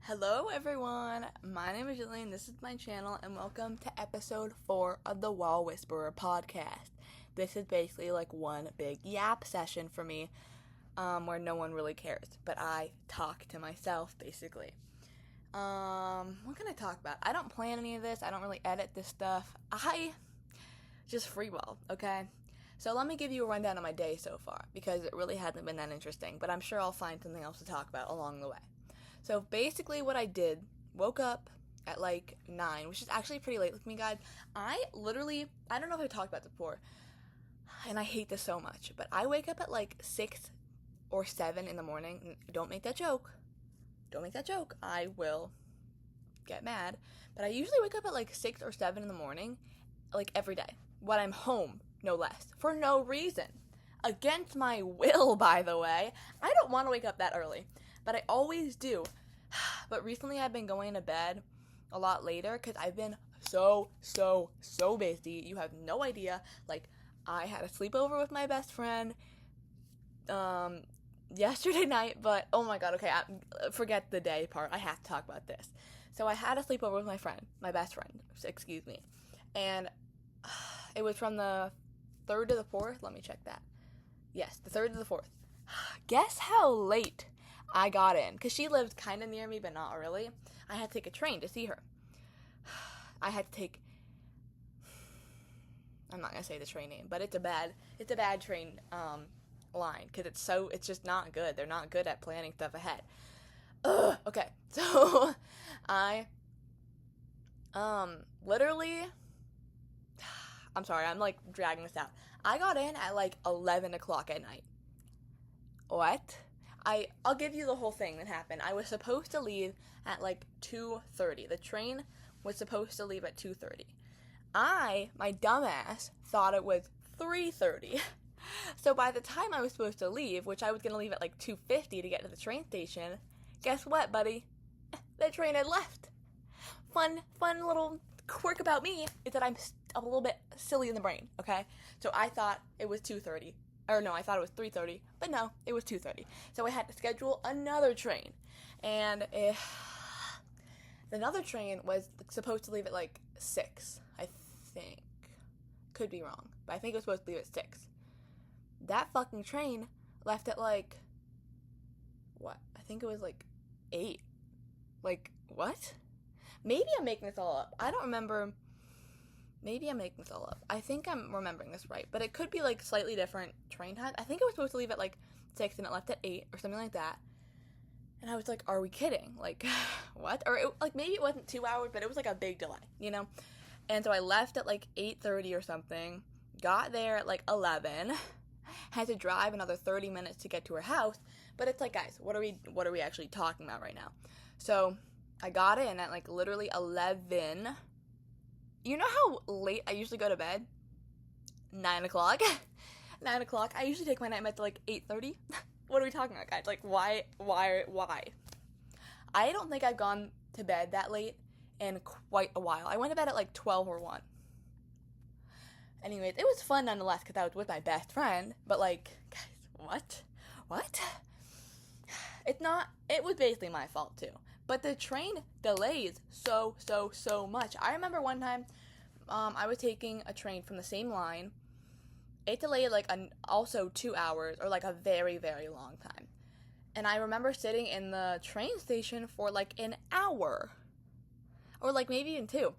Hello everyone, my name is Jillian, this is my channel, and welcome to episode 4 of the Wall Whisperer podcast. This is basically like one big yap session for me, where no one really cares, but I talk to myself, basically. What can I talk about? I don't plan any of this, I don't really edit this stuff, I just freewheel, okay? So let me give you a rundown of my day so far, because it really hasn't been that interesting, but I'm sure I'll find something else to talk about along the way. So basically what I did, woke up at like 9, which is actually pretty late with me, guys. I don't know if I talked about this before, and I hate this so much, but I wake up at like 6 or 7 in the morning. Don't make that joke. I will get mad. But I usually wake up at like 6 or 7 in the morning, like every day, when I'm home, no less, for no reason. Against my will, by the way. I don't want to wake up that early, but I always do. But recently I've been going to bed a lot later because I've been so busy. You have no idea. Like, I had a sleepover with my best friend yesterday night, but oh my god, okay, forget the day part. I have to talk about this. So I had a sleepover with my best friend, excuse me. And it was from the 3rd to the 4th. Let me check that. Yes, the 3rd to the 4th. Guess how late I got in, because she lived kind of near me, but not really. I had to take a train to see her. I'm not going to say the train name, but it's a bad train line, because it's just not good. They're not good at planning stuff ahead. Okay, so I, literally, I'm sorry, I'm like dragging this out. I got in at like 11 o'clock at night. What? I'll give you the whole thing that happened. I was supposed to leave at like 2:30. The train was supposed to leave at 2:30. My dumbass, thought it was 3:30. So by the time I was supposed to leave, which I was going to leave at like 2:50 to get to the train station, guess what, buddy? The train had left. Fun little quirk about me is that I'm a little bit silly in the brain, okay? So I thought it was 2:30. Or no, I thought it was 3:30, but no, it was 2:30. So I had to schedule another train. And another train was supposed to leave at like 6, I think. Could be wrong, but I think it was supposed to leave at 6. That fucking train left at like, what? I think it was like 8. Like, what? Maybe I'm making this all up. I don't remember. Maybe I'm making this all up. I think I'm remembering this right, but it could be like slightly different train times. I think it was supposed to leave at like 6 and it left at 8 or something like that. And I was like, are we kidding? Like, what? Or maybe it wasn't 2 hours, but it was like a big delay, you know? And so I left at like 8:30 or something, got there at like 11, had to drive another 30 minutes to get to her house. But it's like, guys, what are we actually talking about right now? So I got in at like literally 11. You know how late I usually go to bed? 9 o'clock. 9 o'clock. I usually take my night meds to like 8:30. What are we talking about, guys? Like, why? I don't think I've gone to bed that late in quite a while. I went to bed at like 12 or 1. Anyways, it was fun nonetheless because I was with my best friend. But like, guys, what? It was basically my fault too. But the train delays so much. I remember one time, I was taking a train from the same line. It delayed like also 2 hours, or like a very long time. And I remember sitting in the train station for like an hour, or like maybe even 2.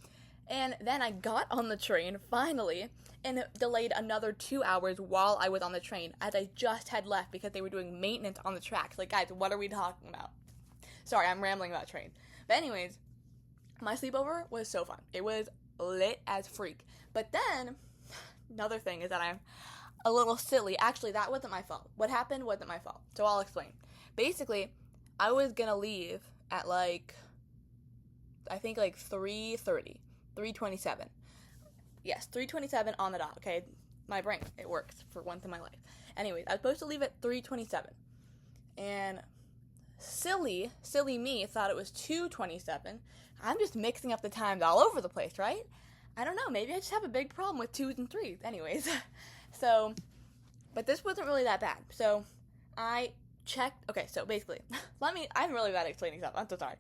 And then I got on the train finally, and it delayed another 2 hours while I was on the train, as I just had left because they were doing maintenance on the tracks. Like, guys, what are we talking about? Sorry, I'm rambling about trains. But anyways, my sleepover was so fun. It was lit as freak. But then, another thing is that I'm a little silly. Actually, that wasn't my fault. What happened wasn't my fault. So I'll explain. Basically, I was gonna leave at like, I think like 3:30, 3:27. Yes, 3:27 on the dot, okay? My brain, it works for once in my life. Anyways, I was supposed to leave at 3:27. And silly me thought it was 2:27. I'm just mixing up the times all over the place, right? I don't know, maybe I just have a big problem with 2s and 3s. Anyways, so, but this wasn't really that bad. So I checked, okay, so basically, I'm really bad at explaining stuff, I'm so sorry.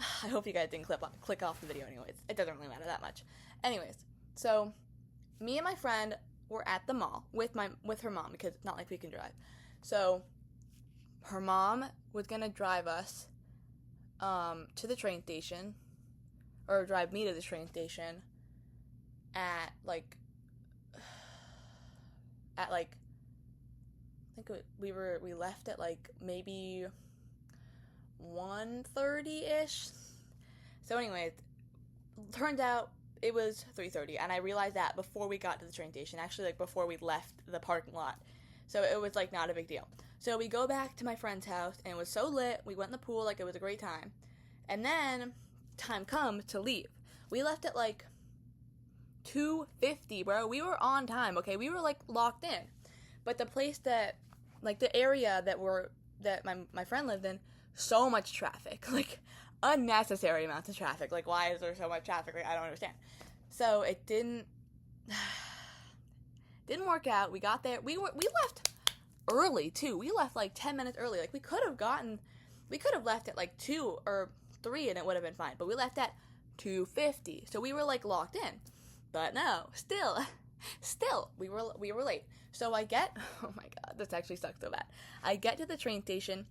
I hope you guys didn't click off the video anyways. It doesn't really matter that much. Anyways, so me and my friend were at the mall with her mom, because it's not like we can drive. So her mom was going to drive us to the train station, or drive me to the train station at like I think we left at like maybe 1:30-ish. So anyways, turned out it was 3:30, and I realized that before we got to the train station, actually like before we left the parking lot. So it was like not a big deal. So we go back to my friend's house, and it was so lit. We went in the pool, like it was a great time. And then time comes to leave. We left at like 2:50, bro. We were on time, okay? We were like locked in. But the place that, like the area that my friend lived in, so much traffic, like unnecessary amounts of traffic. Like, why is there so much traffic? Like, I don't understand. So it didn't work out. We got there. We left early too. We left like 10 minutes early. Like we could have left at like 2 or 3 and it would have been fine. But we left at 2:50. So we were like locked in. But no, still we were late. So I get, oh my god, this actually sucks so bad. I get to the train station.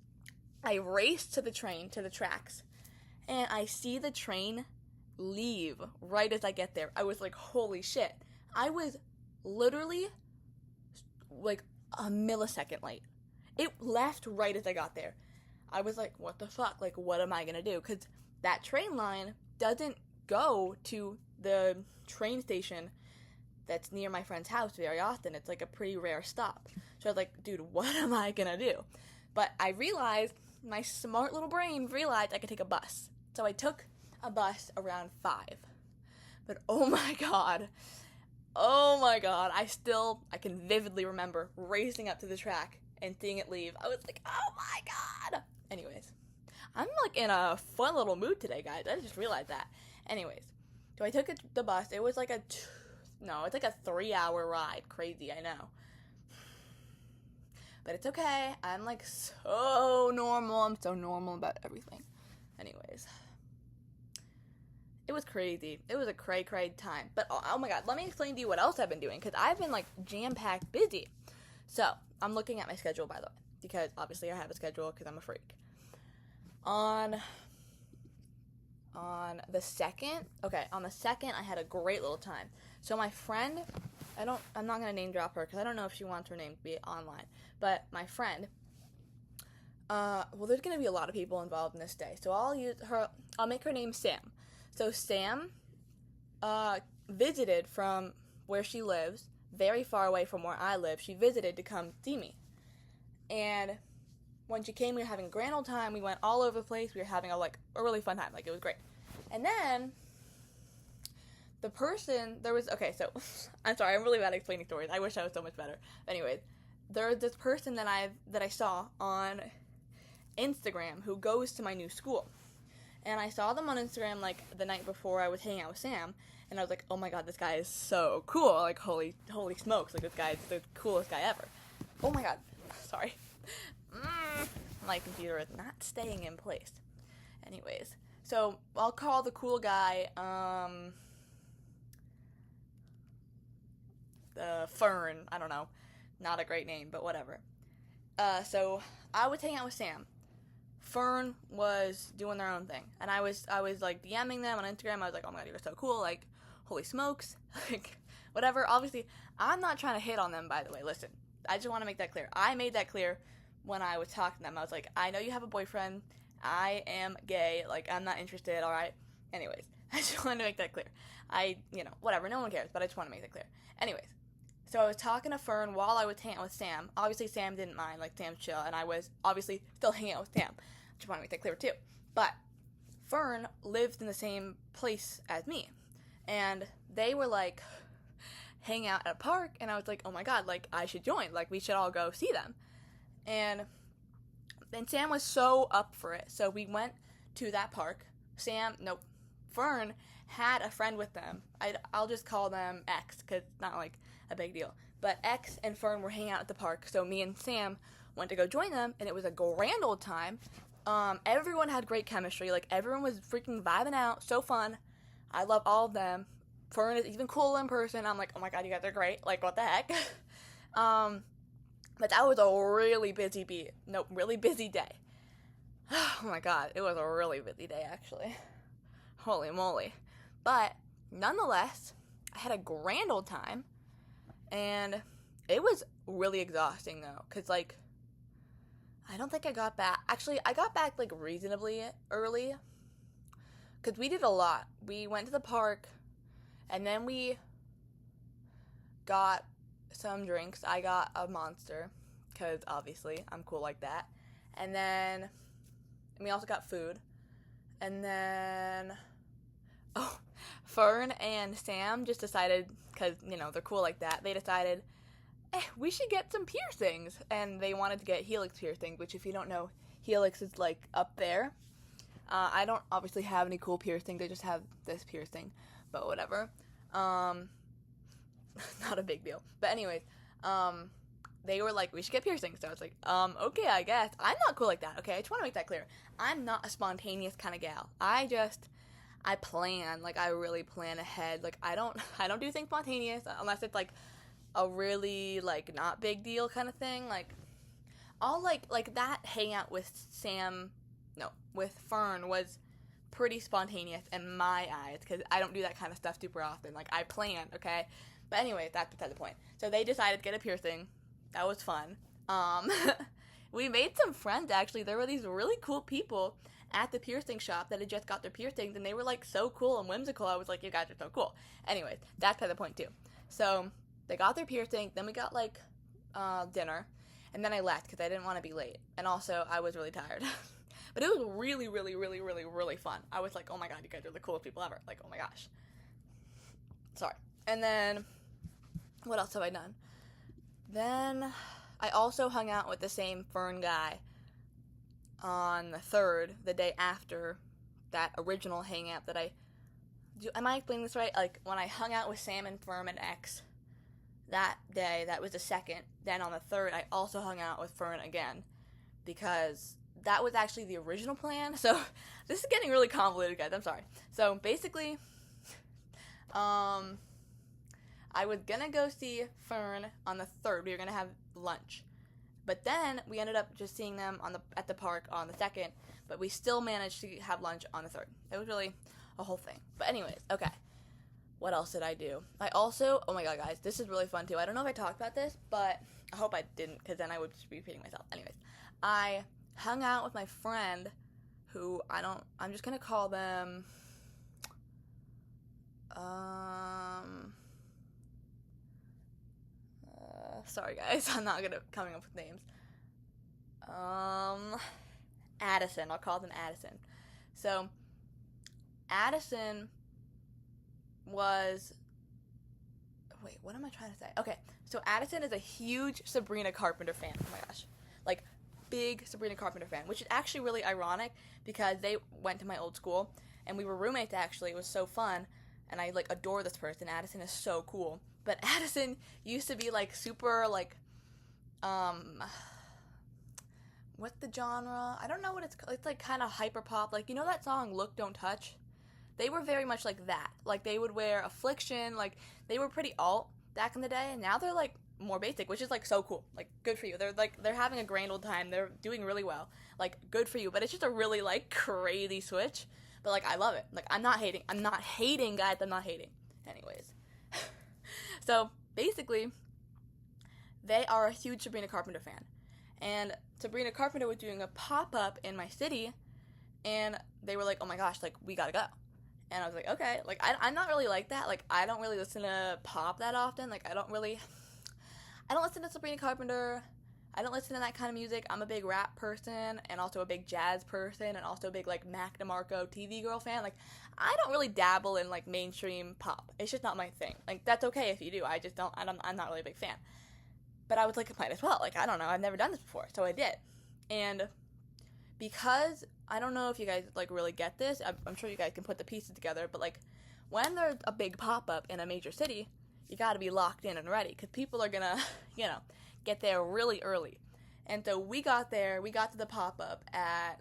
I race to the tracks, and I see the train leave right as I get there. I was like, holy shit. I was literally like a millisecond late. It left right as I got there. I was like, what the fuck? Like, what am I gonna do? Because that train line doesn't go to the train station that's near my friend's house very often. It's like a pretty rare stop. So I was like, dude, what am I gonna do? But I realized, my smart little brain realized I could take a bus. So I took a bus around 5. But oh my god, I can vividly remember racing up to the track and seeing it leave. I was like, oh my god. Anyways, I'm like in a fun little mood today, guys. I just realized that. Anyways, so I took the bus. It was like it's like a 3-hour ride. Crazy, I know. But it's okay. I'm like so normal. I'm so normal about everything. Anyways, it was crazy. It was a cray time. But oh my god, let me explain to you what else I've been doing, because I've been like jam-packed busy. So I'm looking at my schedule, by the way, because obviously I have a schedule because I'm a freak. On the 2nd, I had a great little time. So my friend, I'm not going to name drop her because I don't know if she wants her name to be online, but my friend, there's going to be a lot of people involved in this day, so I'll make her name Sam. So Sam, visited from where she lives, very far away from where I live. She visited to come see me, and when she came, we were having a grand old time. We went all over the place. We were having a really fun time. Like, it was great. And then the person, so I'm sorry, I'm really bad at explaining stories. I wish I was so much better. Anyways, there was this person that I saw on Instagram who goes to my new school. And I saw them on Instagram like the night before I was hanging out with Sam, and I was like, oh my god, this guy is so cool. Like, holy smokes, like, this guy is the coolest guy ever. Oh my god, sorry. My computer is not staying in place. Anyways, so I'll call the cool guy, Fern. I don't know. Not a great name, but whatever. So I was hanging out with Sam. Fern was doing their own thing, and I was like DMing them on Instagram. I was like, oh my god, you're so cool. Like, holy smokes. Like, whatever. Obviously, I'm not trying to hit on them, by the way. Listen, I just want to make that clear. I made that clear when I was talking to them. I was like, I know you have a boyfriend. I am gay. Like, I'm not interested, alright? Anyways, I just wanted to make that clear. Whatever, no one cares, but I just want to make that clear. Anyways, so I was talking to Fern while I was hanging out with Sam. Obviously, Sam didn't mind. Like, Sam's chill, and I was obviously still hanging out with Sam. Just want to make that clear, too. But Fern lived in the same place as me, and they were, like, hanging out at a park, and I was like, oh my god, like, I should join. Like, we should all go see them. And Sam was so up for it. So we went to that park. Fern had a friend with them. I'll just call them X, because it's not like a big deal. But X and Fern were hanging out at the park. So me and Sam went to go join them, and it was a grand old time. Everyone had great chemistry. Like, everyone was freaking vibing out. So fun. I love all of them. Fern is even cooler in person. I'm like, oh my god, you guys are great. Like, what the heck? But that was a really busy really busy day. Oh my god, it was a really busy day, actually. Holy moly. But, nonetheless, I had a grand old time. And it was really exhausting, though. Because, like, I don't think I got back. Actually, I got back, like, reasonably early. Because we did a lot. We went to the park. And then we got some drinks. I got a Monster. Because, obviously, I'm cool like that. And then we also got food. And then, Fern and Sam just decided, because, you know, they're cool like that, they decided, we should get some piercings. And they wanted to get helix piercings, which, if you don't know, helix is, like, up there. I don't obviously have any cool piercings. I just have this piercing, but whatever. Not a big deal. But anyways, they were like, we should get piercings. So I was like, okay, I guess. I'm not cool like that, okay? I just want to make that clear. I'm not a spontaneous kind of gal. I plan. Like, I really plan ahead. Like, I don't do things spontaneous unless it's, like, a really, like, not big deal kind of thing. Like, I'll, like that hangout with Fern was pretty spontaneous in my eyes, because I don't do that kind of stuff super often. Like, I plan, okay? But anyway, that's beside the point. So they decided to get a piercing. That was fun. We made some friends, actually. There were these really cool people at the piercing shop that had just got their piercings, and they were, like, so cool and whimsical. I was like, you guys are so cool. Anyways, that's beside the point, too. So they got their piercing, then we got, like, dinner, and then I left because I didn't want to be late. And also, I was really tired. But it was really, really, really, really, really fun. I was like, oh my god, you guys are the coolest people ever. Like, oh my gosh. Sorry. And then, what else have I done? Then, I also hung out with the same Fern guy on the 3rd, the day after that original hangout that am I explaining this right? Like, when I hung out with Sam and Fern and X that day, that was the 2nd. Then on the 3rd, I also hung out with Fern again, because that was actually the original plan. So, this is getting really convoluted, guys. I'm sorry. So, basically, I was gonna go see Fern on the 3rd. We were gonna have lunch. But then, we ended up just seeing them at the park on the 2nd, but we still managed to have lunch on the 3rd. It was really a whole thing. But anyways, okay. What else did I do? I also, oh my god, guys, this is really fun, too. I don't know if I talked about this, but I hope I didn't, because then I would just be repeating myself. Anyways, I hung out with my friend who I'm just gonna call them, sorry guys, I'm not coming up with names. Addison, I'll call them Addison. So, Addison was, wait, what am I trying to say? Okay, so Addison is a huge Sabrina Carpenter fan. Oh my gosh. Like, big Sabrina Carpenter fan, which is actually really ironic because they went to my old school and we were roommates, actually. It was so fun, and I, like, adore this person. Addison is so cool. But Addison used to be, like, super, like, what's the genre? I don't know what it's called. It's, like, kind of hyper pop. Like, you know that song, Look, Don't Touch? They were very much like that. Like, they would wear Affliction. Like, they were pretty alt back in the day, and now they're, like, more basic, which is, like, so cool. Like, good for you. They're having a grand old time. They're doing really well. Like, good for you. But it's just a really, like, crazy switch. But, like, I love it. Like, I'm not hating. I'm not hating, guys. I'm not hating. Anyways. So, basically, they are a huge Sabrina Carpenter fan. And Sabrina Carpenter was doing a pop-up in my city, and they were like, oh my gosh, like, we gotta go. And I was like, okay. Like, I'm not really like that. Like, I don't really listen to pop that often. Like, I don't listen to Sabrina Carpenter. I don't listen to that kind of music. I'm a big rap person, and also a big jazz person, and also a big, like, Mac DeMarco TV girl fan. Like, I don't really dabble in, like, mainstream pop. It's just not my thing. Like, that's okay if you do. I just don't, I'm not really a big fan. But I was like, I might as well. Like, I don't know. I've never done this before. So I did. And because, I don't know if you guys, like, really get this. I'm sure you guys can put the pieces together. But, like, when there's a big pop-up in a major city, you gotta be locked in and ready. Because people are gonna, you know, get there really early. And so we got there. We got to the pop-up at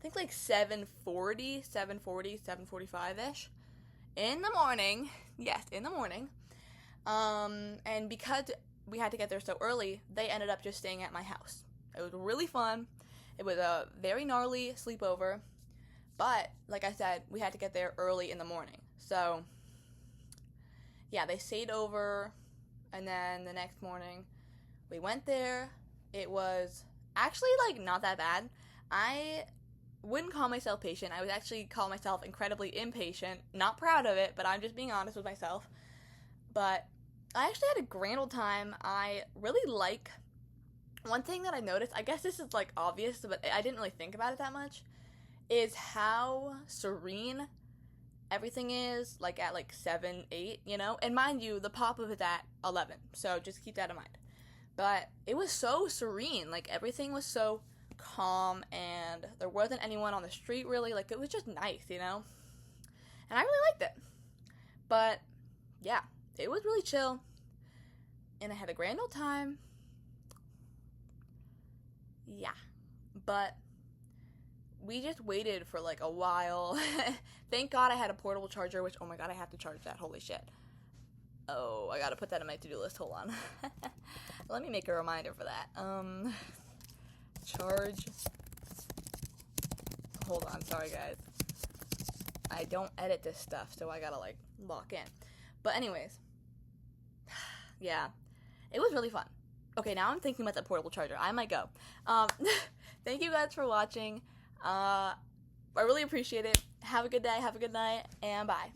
think like 7:45-ish in the morning. Yes, in the morning. And because we had to get there so early, they ended up just staying at my house. It was really fun. It was a very gnarly sleepover, but like I said, we had to get there early in the morning. So, yeah, they stayed over, and then the next morning, we went there. It was actually, like, not that bad. I wouldn't call myself patient. I would actually call myself incredibly impatient. Not proud of it, but I'm just being honest with myself. But I actually had a grand old time. I really like... One thing that I noticed, I guess this is, like, obvious, but I didn't really think about it that much, is how serene everything is, like, at, like, 7, 8, you know? And mind you, the pop-up is at 11, so just keep that in mind. But it was so serene. Like, everything was so calm, and there wasn't anyone on the street, really. Like, it was just nice, you know? And I really liked it. But, yeah, it was really chill, and I had a grand old time. Yeah, but we just waited for like a while. Thank God I had a portable charger, which, oh my God, I have to charge that. Holy shit. Oh, I gotta put that in my to-do list. Hold on. Let me make a reminder for that. Charge. Hold on, sorry guys. I don't edit this stuff, so I gotta like lock in. But anyways, yeah, it was really fun. Okay, now I'm thinking about the portable charger. I might go. Thank you guys for watching. I really appreciate it. Have a good day, have a good night, and bye.